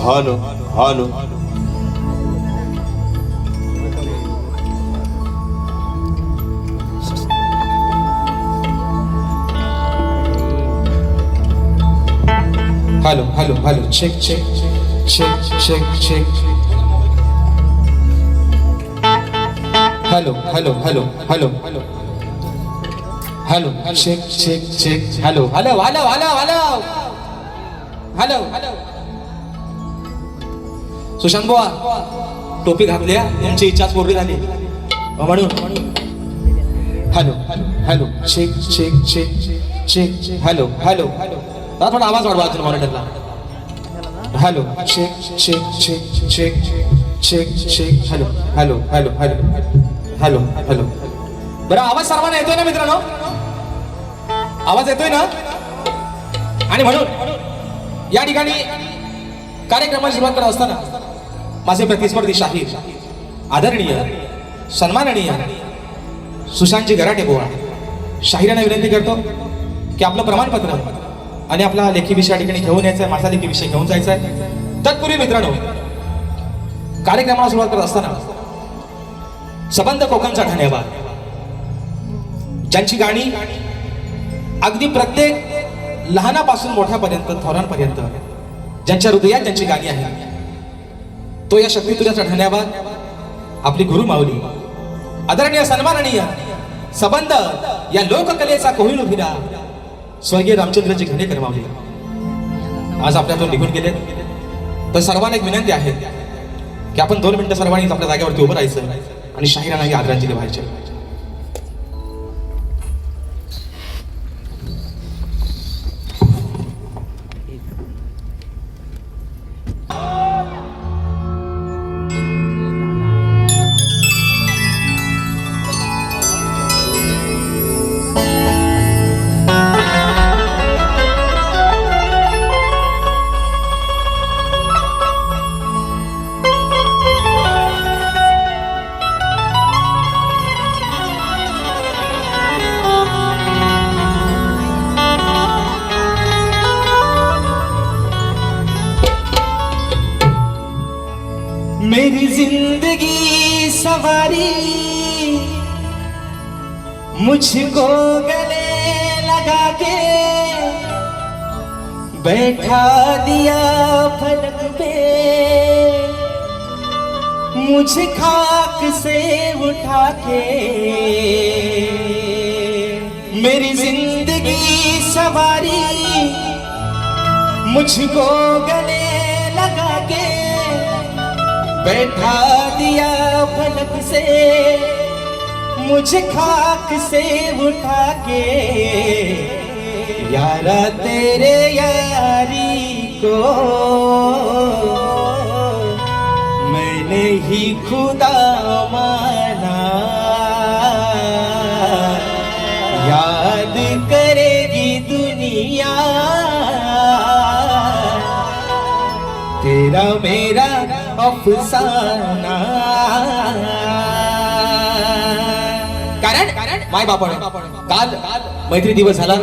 Hello hello hello hello hello check check check check check hello hello hello hello hello check check check hello hello hello hello hello hello hello Sushant बुवा टोपी घातली तुमची इच्छाच पूर्ण झाली म्हणून hello hello hello check check check check hello hello थोडा आवाज वाढवा अजून मॉनिटरला hello check check check check check check hello hello hello hello hello hello बरं आवाज सर्वांना येतोय ना मित्रांनो आवाज येतोय ना आणि म्हणून या ठिकाणी कार्यक्रमाची सुरुवात करत असताना माझे प्रतिस्पर्धी शाहीर आदरणीय सन्माननीय सुशांतजी गराटे बुवा शाहिरांना विनंती करतो की आपलं प्रमाणपत्र आणि आपला लेखी विषय या ठिकाणी घेऊन यायचा आहे माझा लेखी विषय घेऊन जायचा आहे तत्पूर्वी मित्रांनो कार्यक्रमाला सुरुवात करत असताना सबंध कोकणचा धन्यवाद ज्यांची गाणी अगदी प्रत्येक लहानापासून मोठ्यापर्यंत थोरांपर्यंत ज्यांच्या हृदयात ज्यांची गाणी आहे तो या शक्ती तुझ्याचा धन्यवाद आपली गुरु माऊली आदरणीय सन्माननीय सबंध या लोककलेचा कोहिनूर उभिरा स्वर्गीय रामचंद्रजी घनेकर माऊली आज आपल्यातून निघून गेले तर सर्वांना एक विनंती आहे की आपण 2 मिनिटं सर्वांनीच आपल्या जागेवरती उभं राहायचं आणि शाहिरांना ही आदरांजली व्हायची मेरी जिंदगी सवारी मुझको गले लगा के बैठा दिया फलक पे मुझे खाक से उठा के मेरी जिंदगी सवारी मुझको गले लगा के बैठा दिया फलक से मुझे खाक से उठा के यारा तेरे यारी को मैंने ही खुदा माना याद करेगी दुनिया तेरा मेरा अफसाना कारण माय बापाने काल मैत्री दिवस झाला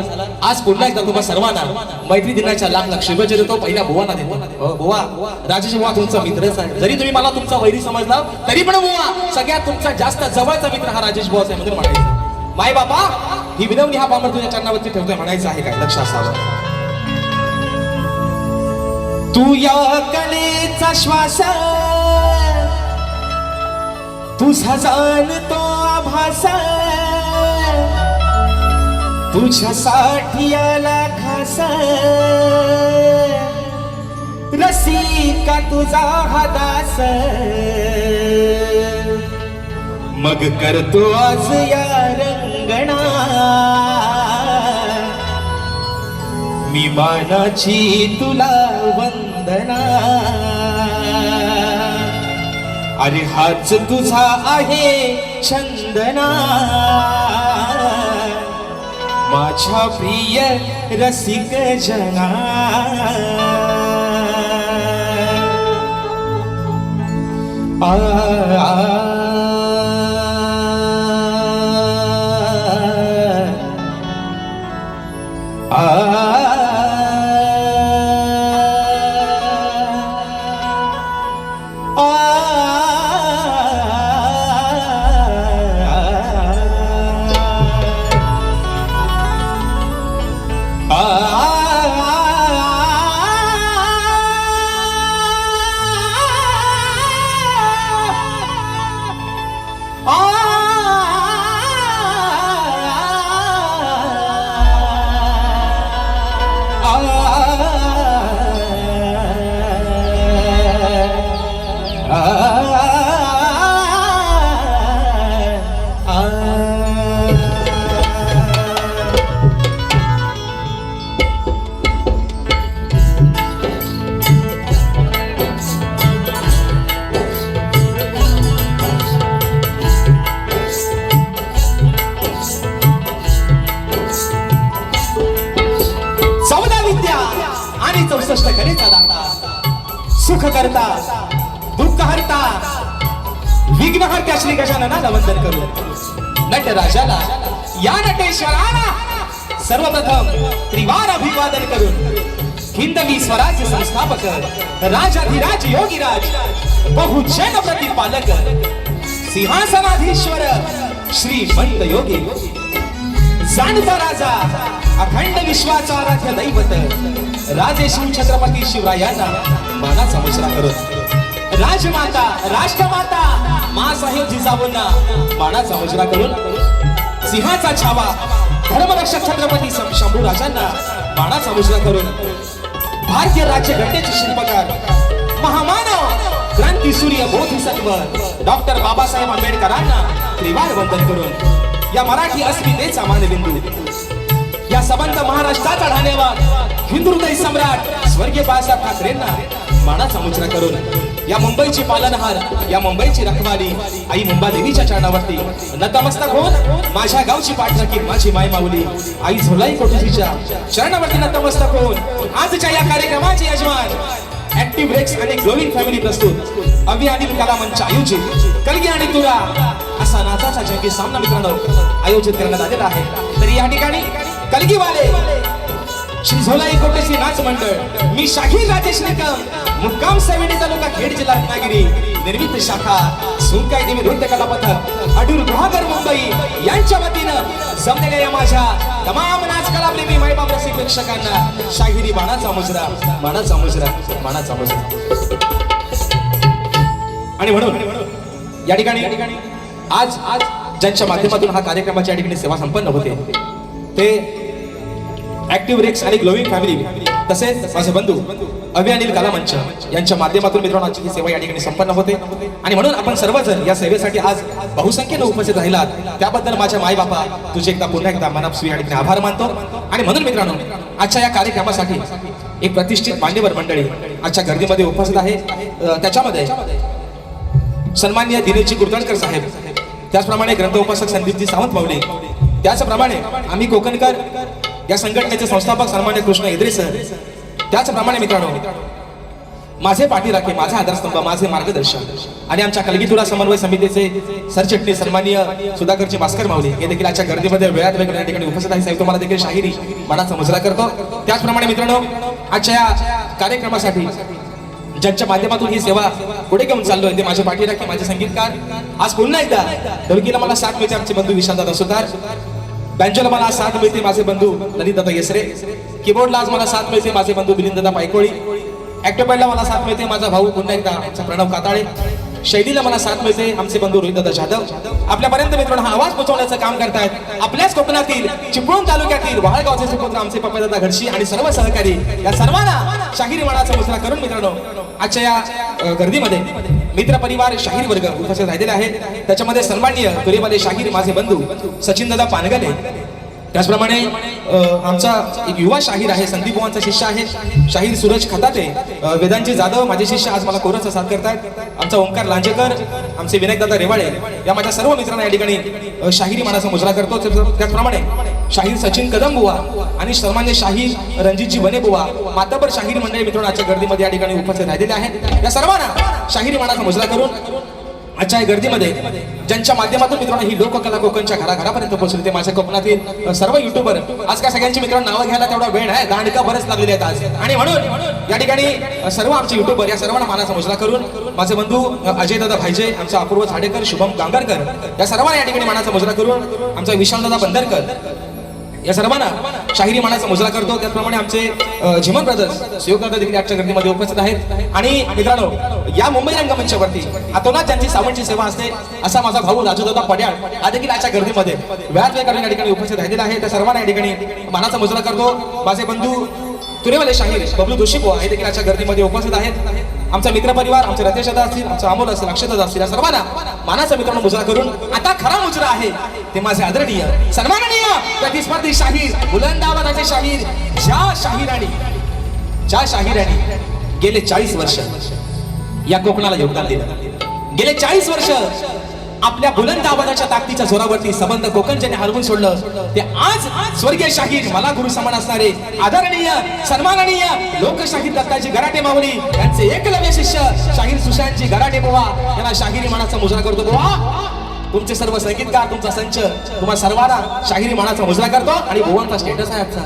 आज पुन्हा एकदा तुम्हा सर्वांना मैत्री दिनाच्या लाख लाख शुभेच्छा देतो पहिल्या बुवांना देतो बुवा राजेश बुवा तुमचा मित्रच आहे जरी तुम्ही मला तुमचा वैरी समजला तरी पण बुवा सगळ्यात तुमचा जास्त जवळचा मित्र हा राजेश बुवा आहे म्हणून म्हणायचं माय बापा ही विनवणी हा पामर तुझ्या चरणावरती ठेवतोय म्हणायचं आहे काय लक्ष असावं तू या कलेचा श्वास तुझा जाणतो आभास तुझ्यासाठी आला खास रसिका तुझा हा दास मग करतो आज या रंगणा मी मानाची तुला वंदना अरे हाच तुझा आहे छंदना माझ्या प्रिय रसिक जना कलेचा दाता सुख करता दुःख हरता विघ्न हरत्या श्री गजाननाला वंदन करू नटराजाला या नटेश्वराला सर्वप्रथम त्रिवार अभिवादन करून हिंदवी स्वराज्य संस्थापक राजाधिराज योगीराज बहुजन प्रतिपालक सिंहासनाधीश्वर श्रीमंत योगी जाणता राजा अखंड विश्वाचा आराध्य दैवत राजे शिव छत्रपती शिवरायांना मानाचा मुजरा करून राजमाता राष्ट्रमाता मासाहेब जिजाऊंना मानाचा मुजरा करून सिंहाचा छावा धर्मरक्षक छत्रपती शंभू राजांना मानाचा मुजरा करून भारतीय राज्य घटनेचे शिल्पकार महामानव क्रांती सूर्य बोधिसत्व डॉक्टर बाबासाहेब आंबेडकरांना त्रिवार वंदन करून या मराठी अस्मितेचा मानबिंदू या सबंध महाराष्ट्राचा ढालेवार हिंदू हृदय सम्राट स्वर्गीय बाळासाहेब ठाकरेंना मानाचा मुजरा करून या मुंबईची पालनहार या मुंबईची रखवाली आई मुंबादेवीच्या चरणावरती नतमस्तक होऊन माझ्या गावची पाठराखी माझी माय माऊली आई झोलाई कोठीच्या चरणावरती नतमस्तक होऊन आजच्या या कार्यक्रमाचे यजमान ऍक्टिव्ह ब्रेक्स आणि ग्लोविंग फॅमिली प्रस्तुत अभि अनिल कला मंच आयोजित कलगी आणि तुरा असा नाचाचा जंगी सामना मित्रांनो आयोजित करण्यात आलेला आहे. तरी या ठिकाणी कलगीवाले श्री झोलाई कोटेची नाच मंडळ मी शाहीर राजेश निकम मुक्काम सवेडी तालुका खेड जिल्हा रत्नागिरी निर्मित शाखा सुंकाई देवी नृत्य कला पथक अडूर गुहागर मुंबई यांच्या वतीनं जमलेल्या या माझ्या तमाम नाच कलाप्रेमी मायबाप रसिक प्रेक्षकांना शाहिरी मानाचा मुजरा मानाचा मुजरा मानाचा मुजरा. आणि म्हणून या ठिकाणी आज ज्यांच्या माध्यमातून हा कार्यक्रमाच्या ठिकाणी सेवा संपन्न होते ते ऍक्टिव्ह रेक्स आणि ग्लोविंग फॅमिली तसेच माझे बंधू अभि अनिल कला मंच यांच्या माध्यमातून मित्रांनो आजची ही सेवा या ठिकाणी संपन्न होते. आणि म्हणून आपण सर्वजण या सेवेसाठी आज बहुसंख्येने उपस्थित राहिलात त्याबद्दल माझ्या माय बापा तुझे एकदा पुन्हा एकदा मनापासून या ठिकाणी आभार मानतो. आणि म्हणून मित्रांनो आजच्या या कार्यक्रमासाठी एक प्रतिष्ठित मान्यवर मंडळी आजच्या गर्दीमध्ये उपस्थित आहे. त्याच्यामध्ये सन्माननीय दिनेशजी कुर्तणकर साहेब, त्याचप्रमाणे ग्रंथोपासक संदीपजी सावंत माऊली, त्याचप्रमाणे आम्ही कोकणकर या संघटनेचे संस्थापक सन्मान्य कृष्ण हेद्रे सर, त्याचप्रमाणे मित्रांनो माझे पाठीराखे माझा आधारस्तंभ माझे मार्गदर्शक आणि आमच्या कलगीतुरा समन्वय समितीचे सरचिटणीस सन्माननीय सुधाकरजी भास्कर माऊली हे देखील आजच्या गर्दीमध्ये वेळात वेळ या ठिकाणी उपस्थित आहे. साहेब तुम्हाला देखील शाहिरी मानाचा मुजरा करतो. त्याचप्रमाणे मित्रांनो आजच्या या कार्यक्रमासाठी ज्यांच्या माध्यमातून ही सेवा पुढे घेऊन चाललोय ते माझे पाठीराखे माझे संगीतकार. आज पुन्हा एकदा ढोलकीला मला साथ मिळते आमचे बंधू विशालदादा सुतार, बँजोला मला साथ मिळते माझे बंधू ललितदादा येसरे, कीबोर्डला आज मला साथ मिळते माझे बंधू मिलिंददादा पायकोळी, ऍक्टोपॅडला मला साथ मिळते माझा भाऊ पुन्हा एकदा आमचा प्रणव काताळे, शैलीला मला साथ मिळते आमचे बंधू रोहितदादा जाधव. आपल्यापर्यंत मित्रांनो हा आवाज पोहोचवण्याचं काम करतायत आपल्याच कोकणातील चिपळूण तालुक्यातील वाळगावचे सुपुत्र आमचे पप्पादादा घडशी आणि सर्व सहकारी या सर्वांना शाहिरी मानाचा मुजरा करून मित्रांनो आजच्या या गर्दीमध्ये मित्र परिवार शाहीर वर्ग उपस्थित राहिलेले आहे. त्याच्यामध्ये सन्माननीय तुरेवाले शाहीर माझे बंधू सचिनदादा पानगले, त्याचप्रमाणे आमचा एक युवा शाहीर आहे संदीप बुवांचा शिष्य आहे शाहीर सूरज खताटे, वेदांची जाधव माझे शिष्य आज मला कोरसचा साथ करतायत, आमचा ओंकार लांजेकर, आमचे विनायकदादा रेवाळे या माझ्या सर्व मित्रांना या ठिकाणी शाहिरी मानाचा मुजरा करतो. त्याचप्रमाणे शाहीर सचिन कदम बुवा आणि सन्मान्य शाहीर रणजितजी वने बुवा मातबर शाहीर मंडळी मित्रांनो आजच्या गर्दीमध्ये या ठिकाणी उपस्थित राहिलेले आहेत. या सर्वांना शाहिरी मानाचा मुजरा करून आजच्या या गर्दीमध्ये ज्यांच्या माध्यमातून मित्रांनो ही लोककला कोकणच्या घराघरापर्यंत पोहोचली ते माझ्या कोकणातील सर्व युट्यूबर. आज काय सगळ्यांची मित्रांनो नावं घ्यायला तेवढा वेळ आहे, दांडका बरेच लागलेले आहेत आज. आणि म्हणून या ठिकाणी सर्व आमचे युट्यूबर या सर्वांना मानाचा मुजरा करून माझे बंधू अजयदादा भाईजे, आमचा अपूर्व झाडेकर, शुभम गांगरकर या सर्वांना या ठिकाणी मानाचा मुजरा करून आमचा विशालदादा बंदरकर या सर्वांना शाहिरी मानाचा मुजरा करतो. त्याचप्रमाणे आमचे झिमन ब्रदर्स सहयोगदाता देखील आजच्या गर्दीमध्ये उपस्थित आहेत. आणि मित्रांनो या मुंबई रंगमंचावरती अतोनात ज्यांची सावंतची सेवा असते असा माझा भाऊ राजूदादा पड्याळ हा देखील आजच्या गर्दीमध्ये वेळात वेळ काढून या ठिकाणी उपस्थित राहिलेला आहे. त्या सर्वांना या ठिकाणी मानाचा मुजरा करतो. माझे बंधू तुरेवाले शाहीर बबलू जोशी बुवा हे देखील आजच्या गर्दीमध्ये उपस्थित आहेत. आमचा मित्रपरिवार, आमचे रतेश दादा असतील, आमचा अमोल असेल, अक्षय दादा असतील, या सर्वांना मानाचा मित्रांनो मुजरा करून आता खरा मुजरा आहे ते माझे आदरणीय सन्माननीय प्रतिस्पर्धी शाहीर, बुलंद आवाजाचे शाहीर, ज्या शाहिरांनी गेले 40 वर्ष या कोकणाला योगदान दिलं, गेले 40 वर्ष आपल्या बुलंद आवाजाच्या ताकदीच्या जोरावरती संबंध कोकण ज्याने हरवून सोडलं, ते आज स्वर्गीय शाहीर, मला गुरु समान असणारे आदरणीय सन्माननीय लोकशाहीर दत्ताजी गराटे माऊली यांचे एकलव्य शिष्य शाहीर सुशांतजी गराटे बुवा यांना शाहिरी मानाचा मुजरा करतो. बुवा तुमचे सर्व संगीतकार, तुमचा संच तुम्हा सर्वांना शाहिरी मानाचा मुजरा करतो. आणि बुवांचा स्टेटस आहे आजचा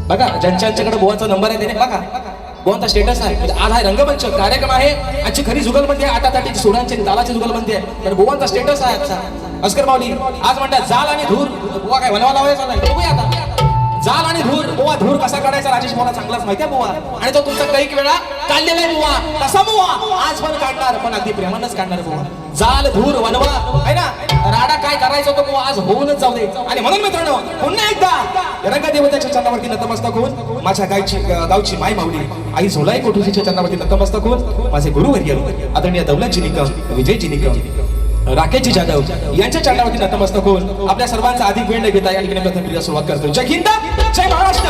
बघा, ज्यांच्याकडे बुवाचा नंबर आहे त्याने बघा बुवांचा स्टेटस आहे. आज हा रंगमंच कार्यक्रम आहे, आजची खरी जुगलबंदी आहे, आटाताटीची सुरांची तालाची जुगलबंदी आहे, तर बुवांचा स्टेटस आहे आजचा. अस्कर माऊली आज म्हणतात जाल आणि धूर, बुवा काय वनवा लावायचा नाही, बघूया आता जाल आणि धूर. बुवा धूर कसा काढायचा राजेश बुवा चांगलाच माहिती आहे बुवा, आणि तो तुमचा कैक वेळा काढलेला आहे बुवा, तसा बुवा आज पण काढणार, पण अगदी प्रेमानच काढणार बुवा. जाल धूर वनवा आहे ना, राडा काय करायचं होतं बुवा आज होऊनच जाऊ दे. आणि म्हणून मित्रांनो पुन्हा एकदा रंगदेवतेच्या चरणावरती नतमस्तक होऊन, माझ्या गावची माय माऊली आई झोलाई कोठुजीच्या चरणावरती नतमस्तक होऊन, माझे गुरुवर्य आदरणीय दौलतजी निकम, विजयजी निकम, राकेशजी जाधव यांच्या चरणावरती नतमस्तक होऊन आपल्या सर्वांचा अधिक वेळ न घेता या ठिकाणी प्रथम सुरुवात करतो. जय हिंद, जय महाराष्ट्र.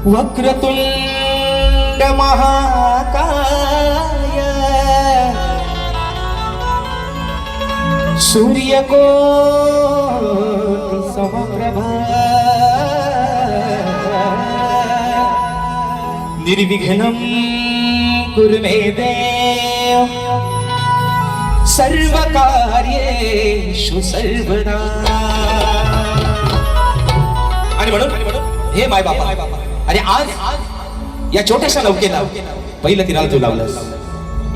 वक्रतुंड महाकाय सूर्यकोटि समप्रभा निर्विघ्नं कुरु मे देव सर्वकार्येषु सर्वदा. आणि म्हणून हे माय बाबा, अरे आज या छोट्याशा नौकेला पहिलं तिराला तू लावलंस,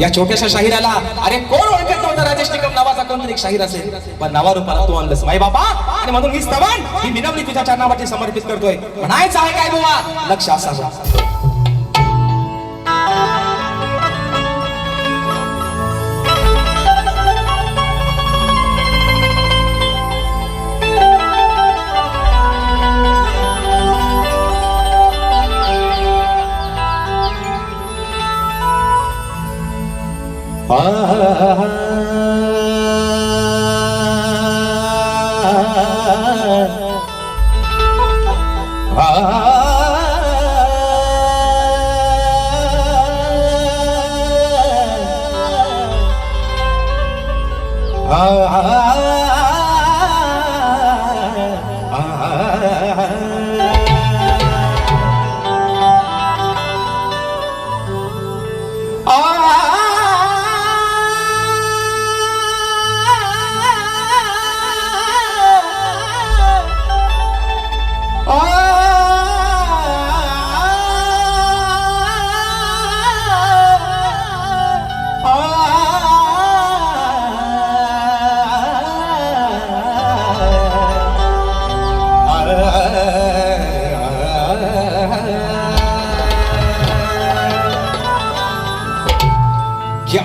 या छोट्याशा शाहिराला अरे कोण ओळखत नव्हतं राजेश निकम नावाचा कोणतरी एक शाहीर असेल, पण नावारूपाला तू आणलंस माय बाबा. आणि म्हणून ही स्तवन ही विनवणी तुझ्या चरणावरती समर्पित करतोय. म्हणायचं आहे काय बुवा, लक्ष असावं.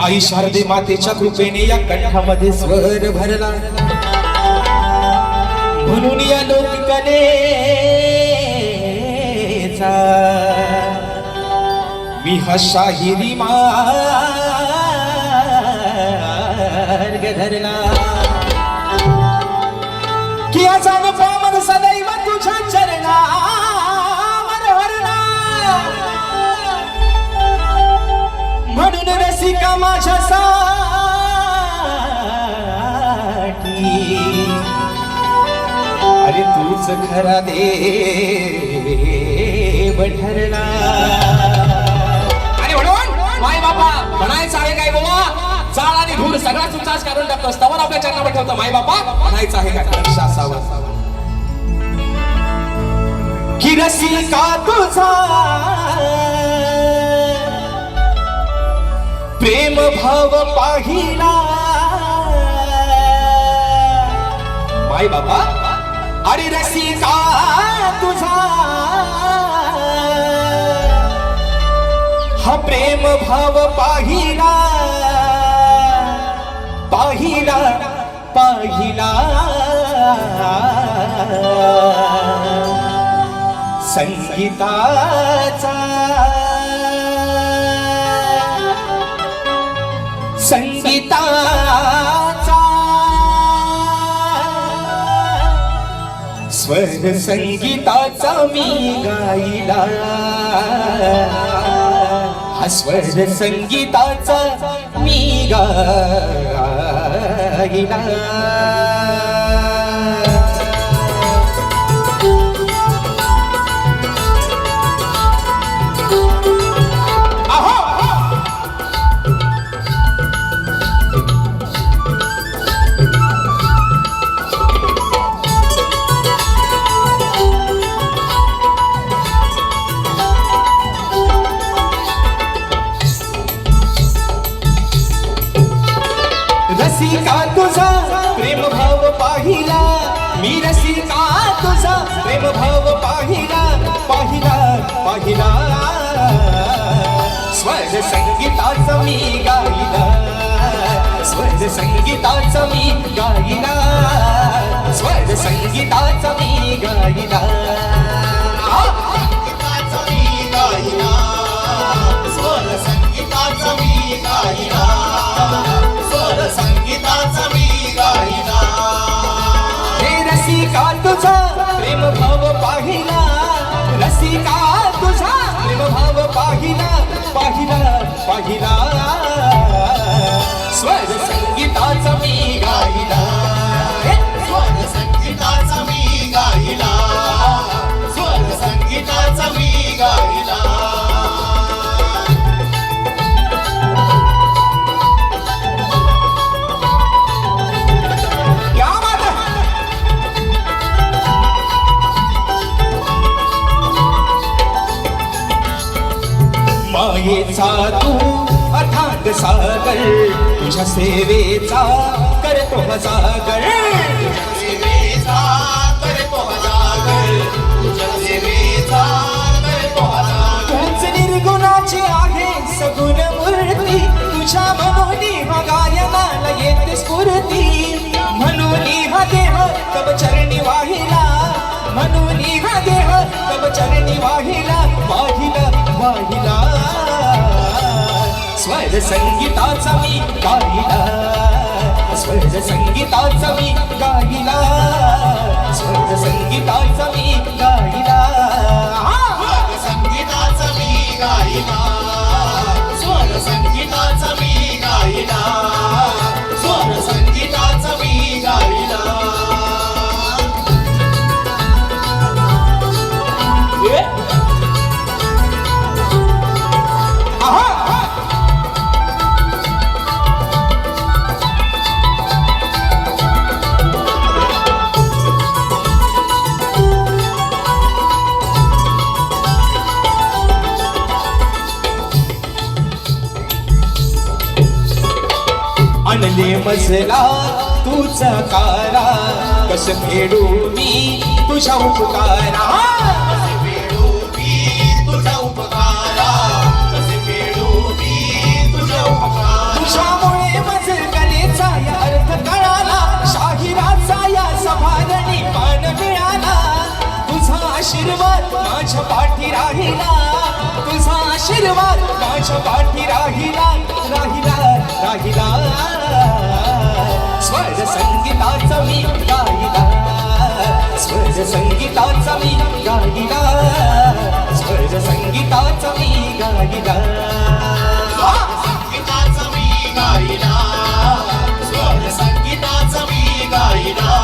आई शारदे मातेच्या कृपेने या कंठामध्ये स्वर भरला, म्हणून या लोककलेचा मी हा शाहिरी मार्ग धरला. की याचा पामन सदैव तुझ्या चरणावर हरला, म्हणून रसिका माझ्यासाठी अरे तूच खरा देव ठरला. आणि म्हणून माय बापा म्हणायचं आहे काय बाबा, जाळ आणि धूर सगळा तुमचाच काढून टाकतो, स्तवन आपल्या चरणावर ठेवतो. माय बापा म्हणायचं आहे काय, लक्ष असावं. की रसिका तुझा प्रेम भाव पाहिला माय बाबा अरे रसिका तुझा हा प्रेम भाव पाहिला पाहिला पाहिला संगीताचा संगीताचा स्वर संगीताचा मी गायला हा स्वर संगीताचा मी गायला रसिका तुझा प्रेम भाव पाहिला मी रसिका तुझा प्रेम भाव पाहिला पाहिला पाहिला स्वर संगीताचा मी गायला स्वर संगीताचा मी गायला स्वर संगीताचा मी गायला स्वर संगीताचा मी गायला संगीताचा मी गायला हे रसिका तुझा प्रेम भाव पाहिला रसिका तुझा प्रेम भाव पाहिला पाहिला पाहिला स्वर संगीताचा मी गायला स्वर संगीताचा मी गायला स्वर संगीताचा मी गायला मायेचा तू अथांग सागर तुझ्या सेवेचा करतो जागर तुझ्या सेवेचा करतो जागर तुझ्या सेवेचा करतो जागर तूच निर्गुणाची आहे सगुण मूर्ती तुझ्या मनोनी हा गायनाला येते स्फूर्ती म्हणून हा देह तव चरणी वाहिला म्हणून हा देह तव चरणी वाहिला वाहिला वाहिला स्वर संगीताचा मी गायला स्वर संगीताचा मी गायला स्वर संगीताचा मी गायला स्वर संगीताचा मी गायला स्वर संगीताचा मी गायला स्वर संगीताचा मी गायला आणले मजला तुझा कारा कस फेडू मी तुझ्या उपकारा कसे फेडू मी तुझा उपकारा कसे फेडू मी तुझा उपकारा तुझ्यामुळे मज कलेचा या अर्थ कळाला शाहिराचा या सभारणी पान मिळाला तुझा आशीर्वाद माझ्या पाठी राहिला तुझा आशीर्वाद माझ्या पाठी राहिला राहिला राहिला स्वर संगीताचा मी गायला स्वर संगीताचा मी गायला स्वर संगीताचा मी गायला संगीताचा मी गायला स्वर संगीताचा मी गायला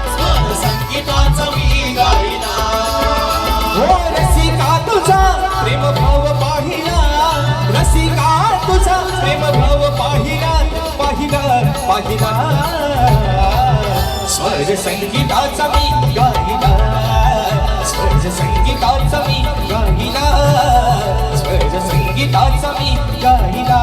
स्वर संगीताचा मी गायला हो रसिका तुझा प्रेम भाव पाहिला रसिका तुझा प्रेम भाव पाहिला पाहिला पाहिला स्वर संगीताचा मी गायला स्वर संगीताचा मी गायला स्वर संगीताचा मी गायला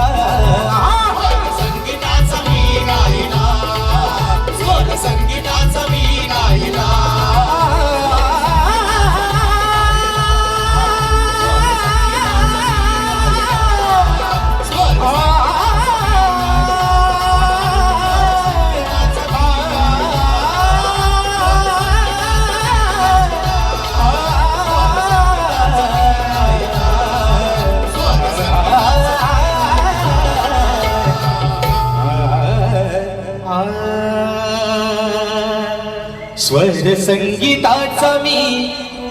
स्वर संगीताचा मी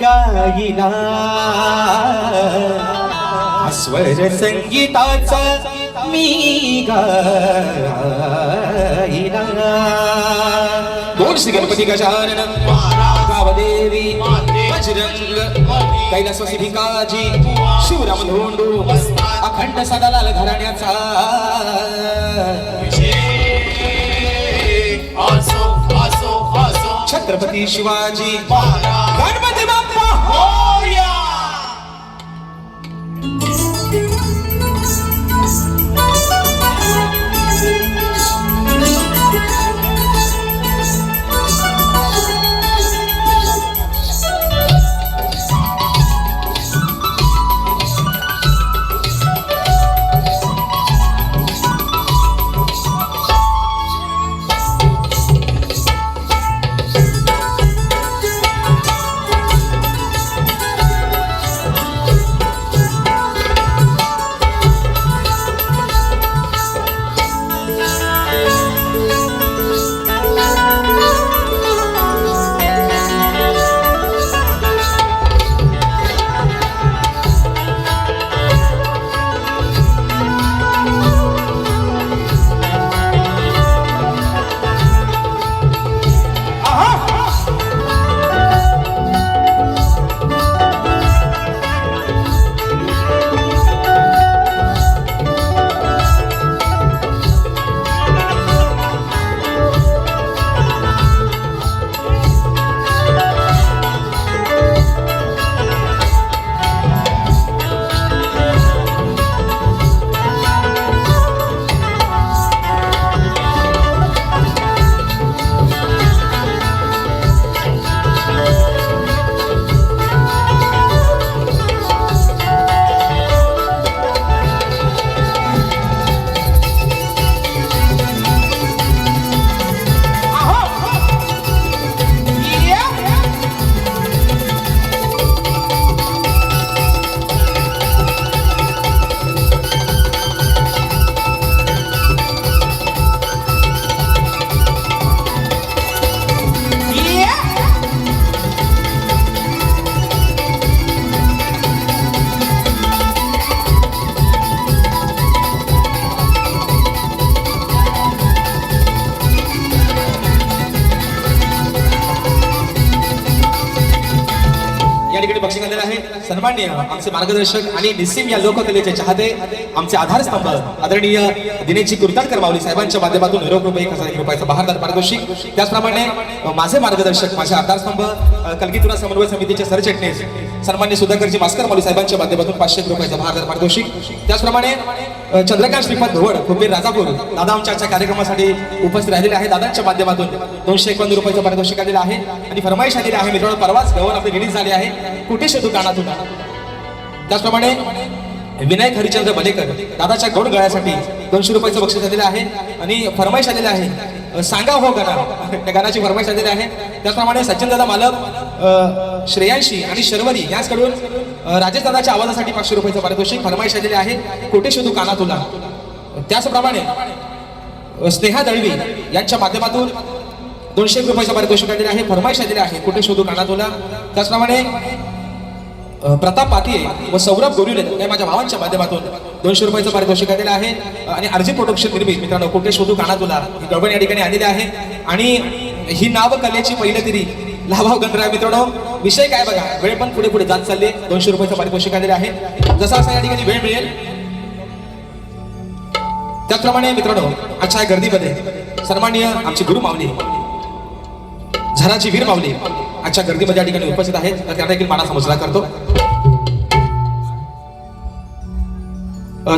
गाईला, स्वर संगीताचा मी गाईला. बोल श्री गणपती गजानन गावदेवी बजरंग कैलासवासी भिकाजी शिवराम धोंडू अखंड सदालाल घराण्याचा असो असो असो छत्रपती शिवाजी महाराज गणपती बाप्पा मोरया. बक्षीस आलेलं आहे. सन्माननीय आमचे मार्गदर्शक आणि निस्सीम या लोककलेचे चाहते आमचे आधारस्तंभ आदरणीय दिनेशजी कुर्ताडकर माऊली साहेबांच्या माध्यमातून निरोप रुपये 1000 रुपयाचा बहारदार पारितोषिक. त्याचप्रमाणे माझे मार्गदर्शक माझे आधारस्तंभ कलगीतुरा समन्वय समितीचे सरचिटणीस सन्माननीय सुधाकरजी मास्कर माऊली साहेबांच्या माध्यमातून 500 रुपयाचा बहारदार पारितोषिक. त्याचप्रमाणे चंद्रकांत श्रीपाद धोवड खुबीर राजापूर दादा आमच्या आजच्या कार्यक्रमासाठी उपस्थित राहिलेले आहे. दादांच्या माध्यमातून 251 रुपयाचं पारितोषिक आलेलं आहे आणि फरमाईश आलेली आहे. मित्रांनो परवाच गवन आपली रिलीज झाली आहे कुठे शोधू कानातून. त्याचप्रमाणे विनायक हरिचंद्र मलेकर दादाच्या गौड गळ्यासाठी 200 रुपयाचं बक्षीस आलेलं आहे आणि फरमाईश आलेलं आहे सांगा हो गाणं, त्या गाण्याची फरमाईश आलेली आहे. त्याचप्रमाणे सचिन दादा मालक श्रेयांशी आणि शर्वरी यांच्याकडून राजेश दादाच्या आवाजासाठी 500 रुपयाचं पारितोषिक फरमाईश आलेले आहे कुठे शोधू काना तुला. त्याचप्रमाणे स्नेहा दळवी यांच्या माध्यमातून 200 रुपयाचं पारितोषिक आलेले आहे फरमाईश आलेले आहे कुठे शोधू काना तुला. त्याचप्रमाणे प्रताप पातिये व सौरभ गोरिले या माझ्या भावांच्या माध्यमातून 200 रुपयाचं पारितोषिक आलेलं आहे आणि अर्जी प्रोडक्शन निर्मित मित्रांनो कुठे शोधू काना तुला ही गडबड या ठिकाणी आलेली आहे. आणि ही नाव कलेची पहिली तरी लाभाव गणराय. मित्रांनो विषय काय बघा, वेळ पण पुढे पुढे जात चालले. 200 रुपयाचं पारितोषिक आलेलं आहे. जसा असा या ठिकाणी वेळ मिळेल त्याचप्रमाणे मित्रांनो आजच्या गर्दीमध्ये सन्माननीय आमची गुरु माऊली झराची वीर माऊली आजच्या गर्दीमध्ये या ठिकाणी उपस्थित आहेत. तर त्यांना देखील मानाचा मुजरा करतो.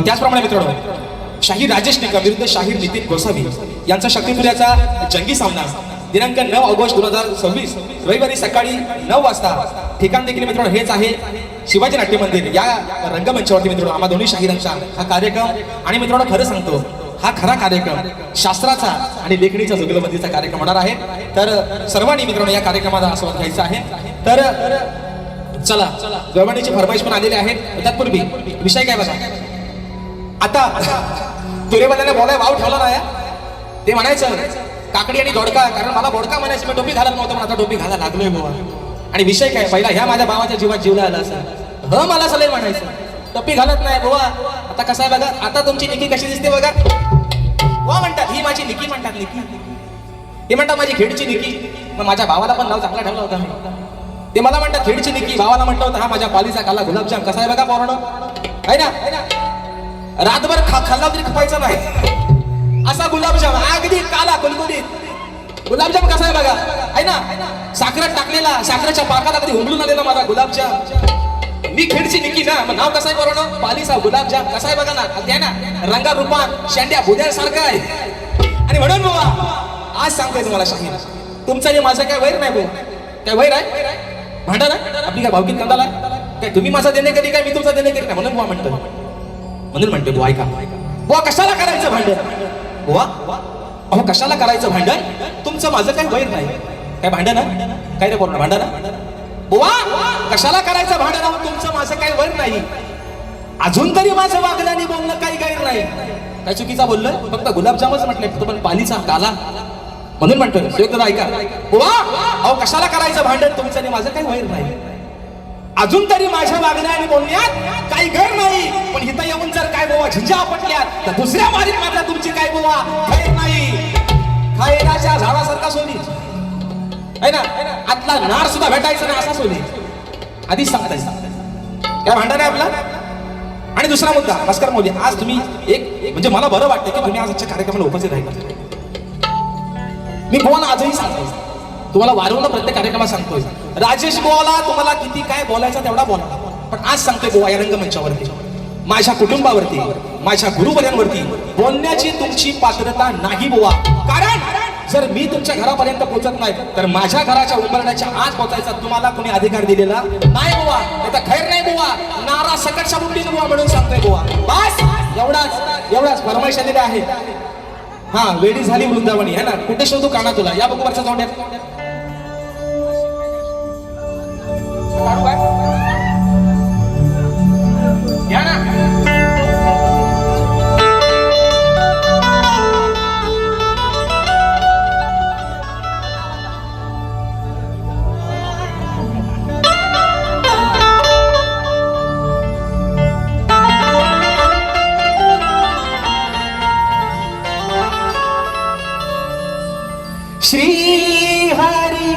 त्याचप्रमाणे मित्रांनो शाहीर राजेश निकम विरुद्ध शाहीर नितीन गोसावी यांचा शक्तीपुऱ्याचा जंगी सामना दिनांक 9 ऑगस्ट 2026 रविवारी सकाळी 9 वाजता. ठिकाण देखील मित्रांनो हेच आहे शिवाजी नाट्य मंदिर या रंगमंचावरती. मित्रांनो आम्हा दोन्ही शाहिरांचा हा कार्यक्रम आणि मित्रांनो खरं सांगतो हा खरा कार्यक्रम शास्त्राचा आणि लेखणीचा जुगलबंदीचा कार्यक्रम होणार आहे. तर सर्वांनी मित्रांनो या कार्यक्रमाचा आस्वाद घ्यायचा आहे. तर चला गवणीची फरमाईश पण आलेली आहे. तत्पूर्वी विषय काय बघा, आता तुरेवाल्याने बोलाय वाव ठेवला नाही ते म्हणायचं काकडी आणि दोडका, कारण मला बोडका म्हणायचं, मी टोपी घालत नव्हतं, पण आता टोपी घालायला लागलोय बुवा. आणि विषय काय, पहिला ह्या माझ्या भावाच्या जीवात जीवला आला असं मला सलई म्हणायचं, टोपी घालत नाही बुवा. आता कसं आहे बघा, आता तुमची निकी कशी दिसते बघा. बुवा म्हणतात ही माझी निकी म्हणतात, निकी. हे म्हणतात माझी खेडची निकी. मग माझ्या भावाला पण नाव चांगला ठेवला होता मी. ते मला म्हणतात खेडची निकी, भावाला म्हटलं होतं हा माझ्या पालीचा काला गुलाबजाम. कसा आहे बघा पोरांनो, आहे ना. रातभर खाल्ला तरी खपायचा नाही असा गुलाबजाम, अगदी काला कुलकुलीत गुलाबजाम. कसा आहे बघा, आहे ना. साखरेत टाकलेला, साखरेच्या पाकाला कधी उमलून आलेला माझा गुलाबजाम. मी खेडची निकी ना, मग नाव कसं आहे पोरांनो, पालीचा गुलाबजाम. कसा आहे बघा ना, त्या ना रंगा रूपात शेंड्या भुद्यासारखं आहे. आणि म्हणून बाबा आज सांगतोय तुम्हाला शाहीर, तुमचं आणि माझं काय वैर नाही भाऊ, काय वैर आहे भांडण आहे आपली, काय भावकीत कंदाला काय, तुम्ही माझा देणे कधी काय मी तुमचा देणे कधी काय. म्हणून बुवा म्हणतो, म्हणून म्हणते बुवा ऐका, बुवा कशाला करायचं भांडण, बुवा अहो कशाला करायचं भांडण, तुमचं माझं काही वैर नाही. काय भांडण आहे काय रे पूर्ण भांडण, बुवा कशाला करायचं भांडण, अहो तुमचं माझं काही वैर नाही. अजून तरी माझं वागणं आणि बोलणं काही गैर नाही. काय चुकीचा बोललोय, फक्त गुलाबजामच म्हटलंय, तो पण पालीचा काला. म्हणून म्हणतोय एकदा ऐका, बुवा अहो कशाला करायचं भांडण, तुमचं आणि माझं काही वैर नाही. अजून तरी माझ्या वागण्या आणि बोलण्यात काही गैर नाही. पण इथं येऊन जर काय बुवा झिंजा आपटल्यात, तर दुसऱ्या मारीत मात्र तुमची काय बुवा गैर नाही. खैराच्या झाडासारखा सोनी आहे ना, आतला नार सुद्धा भेटायचं नाही असा सोनी. आधीच सांगताय काय भांडण आहे आपला. आणि दुसरा मुद्दा भास्कर मौली, आज तुम्ही एक म्हणजे मला बरं वाटतं की तुम्ही आज आजच्या कार्यक्रमाला उपस्थित राहिला. मी बुवाला आजही सांगतोय, तुम्हाला वारंवार प्रत्येक कार्यक्रमात सांगतोय, राजेश बुवाला तुम्हाला किती काय बोलायचं तेवढा बोला. पण आज सांगतोय बुवा या रंगमंचावरती, माझ्या कुटुंबावरती, माझ्या गुरुवर्यांवरती बोलण्याची तुमची पात्रता नाही बुवा. कारण जर मी तुमच्या घरापर्यंत पोहोचत नाही, तर माझ्या घराच्या उंबरण्याच्या आज पोहोचायचा तुम्हाला कोणी अधिकार दिलेला नाही बुवा. नाही तर खैर नाही बुवा, नारा सकटच्या बुंडीन बुवा म्हणून सांगतोय बुवा. बस एवढाच फरमाईश आलेली आहे. हा वेडी झाली वृंदावनी है ना, कुठे शोधू काना तुला, या बघू वरच्या तोंड्यात. या ना श्री हरी,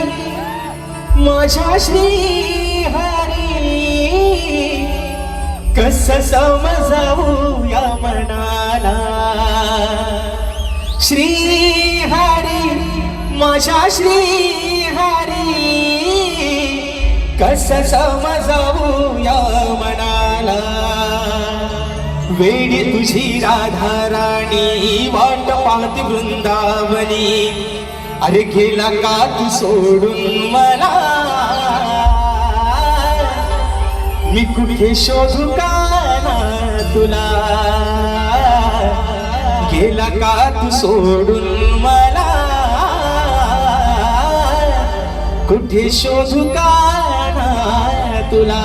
माझ्या श्री हरी, कस समजावू या मनाला. श्री हरी, माझ्या श्री हरी, कस समजावू या मनाला. वेडी तुझी राधा राणी, वाट पाहती वृंदावनी. अरे गेला का तू सोडून मला, मी कुठे शोधू काना तुला. गेला का तू सोडून मला, कुठे शोधू काना तुला.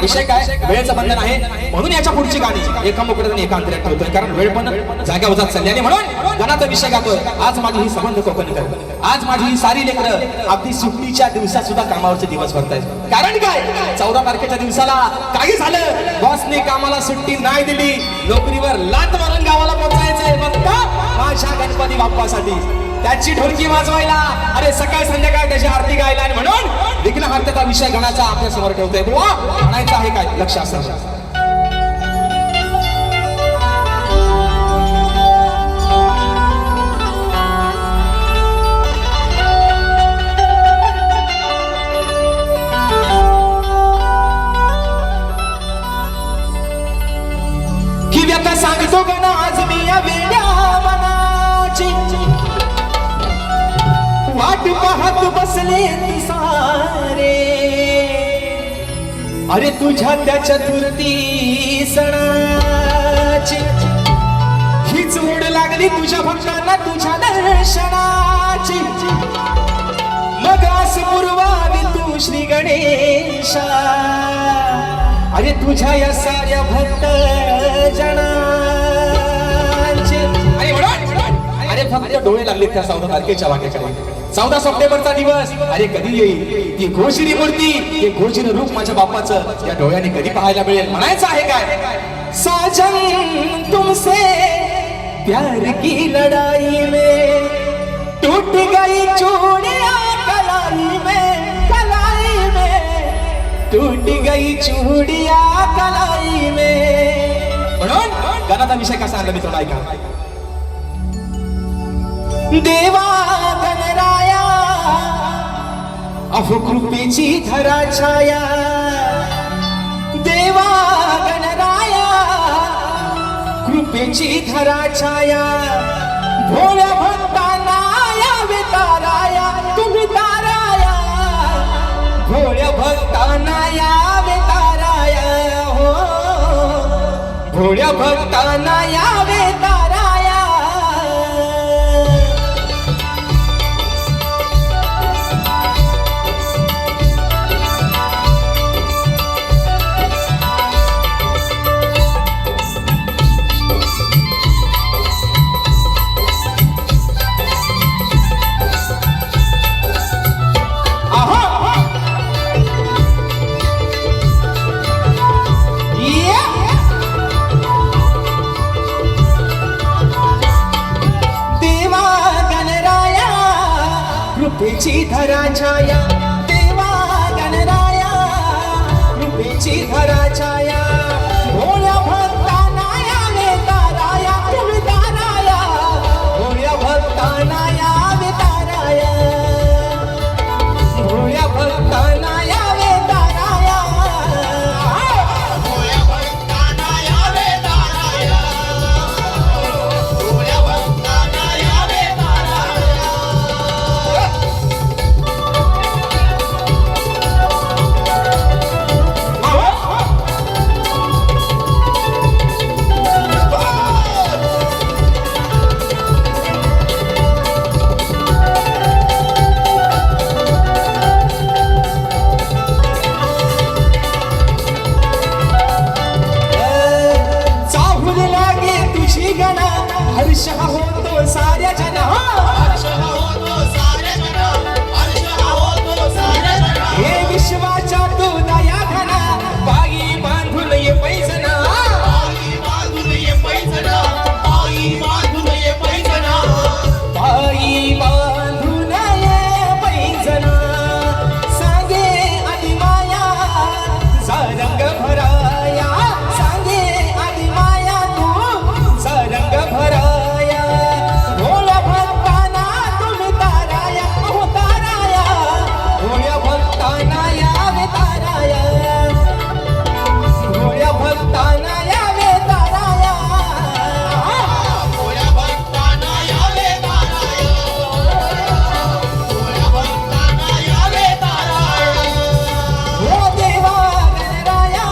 विषय काय, वेळेचं बंधन आहे, म्हणून याच्या पुढची गाणी एका मोकळ्यात आणि एका अंतरात ठेवतोय, कारण वेळ पण जाग्या उजात चालली. आणि म्हणून गाण्याचा विषय गातोय, आज माझी ही संबंध कोकणकर, आज माझी ही सारी लेकरं अगदी सुट्टीच्या दिवसात सुद्धा कामावरचे दिवस भरतायत. कारण काय, 14 तारखेच्या दिवसाला काही झालं, बॉसने कामाला सुट्टी नाही दिली, नोकरीवर लात मारून गावाला पोहोचायचंय फक्त माझ्या गणपती बाप्पासाठी, त्याची ढोलकी वाजवायला, अरे सकाळ संध्याकाळ त्याची आरती गायला. आणि म्हणून विघ्नहर्त्याचा विषय गणाचा आपल्या समोर ठेवतोय. बुवा म्हणायचं आहे काय, लक्ष असं. की व्यथा सांगतो गणा आज मी या वेड्या मनाची, वाट पाहत बसले सारे. अरे तुझ्या त्या चतुर्थी सणाची हीच ओढ लागली तुझ्या भक्तांना तुझ्या दर्शनाची. मग आस पुरवावी तू श्री गणेशा, अरे तुझ्या या साऱ्या भक्त जनांची. फक्त डोळे लागले त्या 14 तारखेच्या वाटेकडे. 14 सप्टेंबरचा दिवस, अरे कधी येईल ती घोषिरी मूर्ती, ते घोषिरी रूप माझ्या बापाचं या डोळ्याने कधी पाहायला मिळेल. म्हणायचं आहे काय, साजन तुमसे प्यार की लड़ाई में टूट गई चूड़ियां कलाई में टूट गई चूड़ियां कलाई में. म्हणून गाण्याचा विषय कसा आणला मित्रांनो, ऐका. देवा गणराया अहो कृपेची धरा छाया, देवा गणराया कृपेची धरा छाया, भोळ्या भक्तांना यावे ताराया तुम्ही ताराया, भोळ्या भक्तांना यावे ताराया, हो भोळ्या भक्तांना यावे ताराया. कृपेची धरा छाया, देवा गणराया कृपेची धरा छाया, भोळ्या भक्तांना यावे ताराया तुम्ही ताराया, भोळ्या भक्तांना यावे ताराया, भोळ्या भक्तांना यावे ताराया, भोळ्या भक्तांना यावे ताराया, भोळ्या भक्तांना यावे ताराया. हर्ष होतो साऱ्या जना, हर्ष होतो साऱ्या जना, हर्ष होतो साऱ्या जना. हे विश्वाच्या तू दया घना, बाई बांधून ये पैजना, बाई बांधून ये पैजना, बाई बांधून ये पैजना, बाई बांधून ये पैजना, सांगे आधी माया तुझा रंग भराया, सांगे आधी माया तुझा रंग भराया, भोळ्या भक्तांना तुम्ही ताराया, अहो ताराया, भोळ्या भक्तांना यावे ताराया, भोळ्या भक्तांना यावे ताराया, भोळ्या भक्तांना यावे ताराया, भोळ्या भक्तांना यावे ताराया. हो देवा गणराया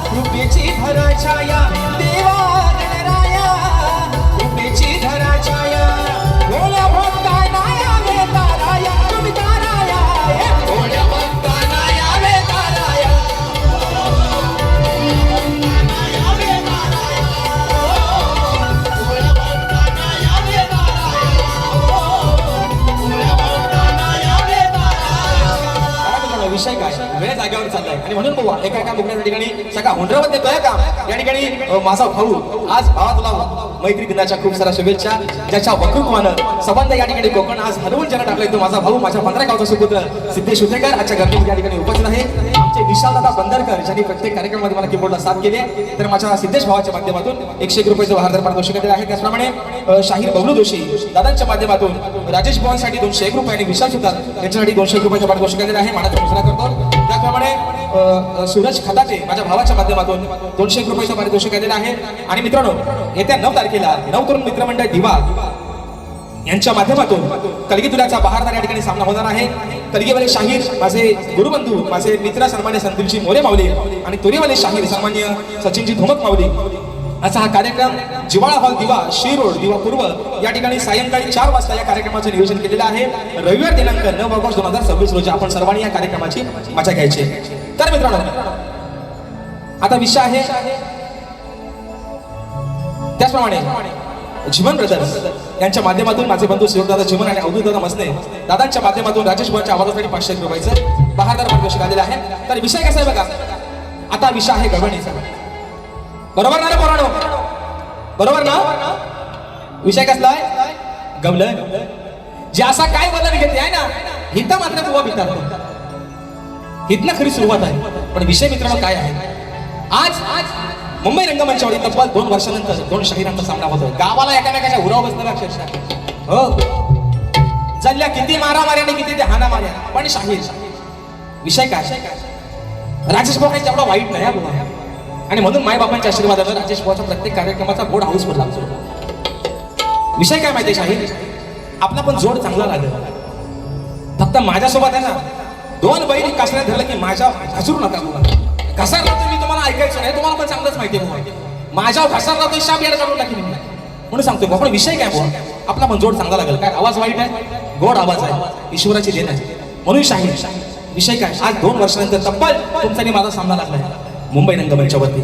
कृपेची धरा छाया, देवा गणराया कृपेची धरा छाया, भोळ्या भक्तांना यावे ताराया तुम्ही ताराया, भोळ्या भक्तांना यावे ताराया, यावे ताराया, भोळ्या भक्तांना यावे ताराया, भोळ्या भक्तांना यावे ताराया. काय मित्रांनो, विषय काय, वेळ जागेवर चाललाय आणि म्हणून बुवा एका बघण्याच्या ठिकाणी सगळा हुंडरामध्ये कळलं का या ठिकाणी माझा भाऊ आज भावा तुला मैत्री दिनाच्या खूप साऱ्या शुभेच्छा, ज्याच्या वक्तृत्वानं संबंध या ठिकाणी कोकण आज हलवून जरा टाकलाय तो माझा भाऊ, माझ्या 15 गावचा सुपुत्र सिद्धेश उतेकर आजच्या गर्दीत या ठिकाणी उपस्थित आहे. आमचे विशालदादा बंदरकर ज्यांनी प्रत्येक कार्यक्रमामध्ये मला कीबोर्डला साथ केली आहे, तर माझ्या सिद्धेश भावाच्या माध्यमातून 101 रुपयाचं भारदार पारितोषिक दिले आहे. त्याचप्रमाणे शाहीर बबलू जोशी दादांच्या माध्यमातून राजेश भवनसाठी 201 रुपये आणि विशाल सुतार यांच्यासाठी 201 रुपयाचं पारितोषिक दिले आहे, मानाचा घोषणा करतो. त्याचप्रमाणे सूरज खताते माझ्या भावाच्या माध्यमातून 201 रुपयाचं पारितोषिक दिलेलं आहे. आणि मित्रांनो येत्या 9 तारखेला 9 तरुण मित्रमंडळ दिवा यांच्या माध्यमातून कलगीतुल्याचा बहारदार या ठिकाणी सामना होणार आहे. कलगीवाले शाहीर माझे गुरुबंधू माझे मित्र सन्मान्य संदीपजी मोरे माऊली आणि तुरीवाले शाहीर सन्मान्य सचिनजी धुमक माऊली असा हा कार्यक्रम जिवाळा हॉल दिवा शी रोड दिवा पूर्व या ठिकाणी सायंकाळी 4 वाजता या कार्यक्रमाचं नियोजन केलेलं आहे. रविवार दिनांक 9 ऑगस्ट 2026 रोजी आपण सर्वांनी या कार्यक्रमाची मजा घ्यायची. तर मित्रांनो आता विषय आहे त्याचप्रमाणे जीवन ब्रदर्स यांच्या माध्यमातून माझे बंधू शिवदादा जीवन आणि अवधूत दादा मसने दादांच्या माध्यमातून राजेश भुवांच्या आवाजासाठी 500 रुपयाचं बहादर पारितोषिक आलेलं आहे. तर विषय कसा आहे बघा, आता विषय आहे गवळणीचा. बरोबर ना रे पोरांनो? बरोबर ना? विषय कसला आहे? गवळण. जे असा काय वलन घेते आहे ना, हिता मात्र बुवा भितात. हितनं खरी सुरुवात आहे. पण विषय मित्रांनो काय आहे, आज मुंबई रंगमंचावरती तब्बल 2 वर्षानंतर 2 शाहिरांचा सामना होतोय. गावाला एकामेकाच्या उराव बसलेला अक्षरशः. हो, जल्ल्या किती मारामारी आणि किती ते हाना मार्या, पण शाहीर. विषय काय? राजेश भाऊ काही तेवढा वाईट नाही बुवा. आणि म्हणून मायबापांच्या आशीर्वादानं राजेश भाऊचा प्रत्येक कार्यक्रमाचा बोर्ड हाऊसफुल लागतो. विषय काय माहितीये शाहीर, आपला पण जोड चांगला लागेल. फक्त माझ्यासोबत आहे ना, 2 बैल कासऱ्यात धरलं की माझ्या घसरू नका बुवा. घसरला तर मी तुम्हाला ऐकायचं नाही, तुम्हाला पण चांगलंच माहिती आहे. माझ्या घसरला तर शाप यायला काढून टाकेल मी, म्हणून सांगतोय. पण विषय काय बुवा, आपला पण जोड चांगला लागेल. काय आवाज वाईट आहे, गोड आवाज आहे, ईश्वराची देण आहे. म्हणून शाहीर. विषय काय, आज 2 वर्षानंतर तब्बल तुमचा आणि माझा सामना लागलाय मुंबई रंगमंचावरती.